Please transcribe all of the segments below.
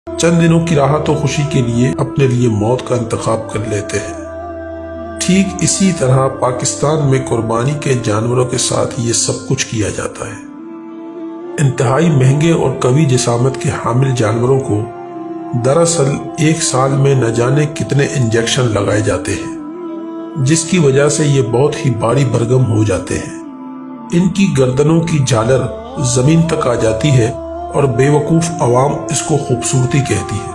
چند دنوں کی راحت و خوشی کے لیے اپنے لیے موت کا انتخاب کر لیتے ہیں۔ ٹھیک اسی طرح پاکستان میں قربانی کے جانوروں کے ساتھ یہ سب کچھ کیا جاتا ہے۔ انتہائی مہنگے اور قوی جسامت کے حامل جانوروں کو دراصل ایک سال میں نہ جانے کتنے انجیکشن لگائے جاتے ہیں، جس کی وجہ سے یہ بہت ہی بھاری بھرگم ہو جاتے ہیں۔ ان کی گردنوں کی جھالر زمین تک آ جاتی ہے اور بے وقوف عوام اس کو خوبصورتی کہتی ہے۔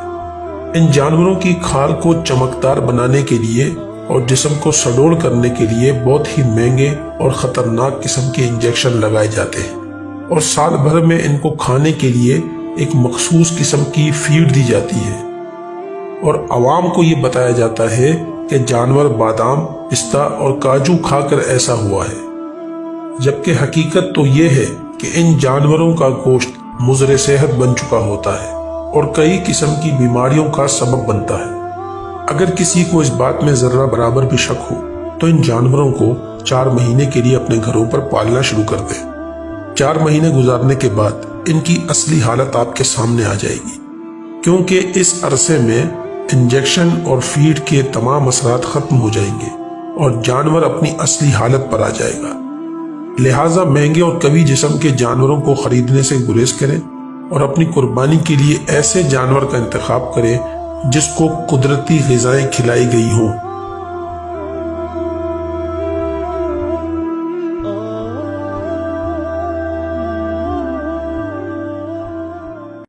ان جانوروں کی کھال کو چمکدار بنانے کے لیے اور جسم کو سڈول کرنے کے لیے بہت ہی مہنگے اور خطرناک قسم کے انجیکشن لگائے جاتے ہیں، اور سال بھر میں ان کو کھانے کے لیے ایک مخصوص قسم کی فیڈ دی جاتی ہے، اور عوام کو یہ بتایا جاتا ہے کہ جانور بادام، پستہ اور کاجو کھا کر ایسا ہوا ہے، جبکہ حقیقت تو یہ ہے کہ ان جانوروں کا گوشت مضر صحت بن چکا ہوتا ہے اور کئی قسم کی بیماریوں کا سبب بنتا ہے۔ اگر کسی کو اس بات میں ذرہ برابر بھی شک ہو تو ان جانوروں کو 4 مہینے کے لیے اپنے گھروں پر پالنا شروع کر دیں۔ 4 مہینے گزارنے کے بعد ان کی اصلی حالت آپ کے سامنے آ جائے گی، کیونکہ اس عرصے میں انجیکشن اور فیڈ کے تمام اثرات ختم ہو جائیں گے اور جانور اپنی اصلی حالت پر آ جائے گا۔ لہٰذا مہنگے اور قوی جسم کے جانوروں کو خریدنے سے گریز کریں اور اپنی قربانی کے لیے ایسے جانور کا انتخاب کریں جس کو قدرتی غذائیں کھلائی گئی ہوں۔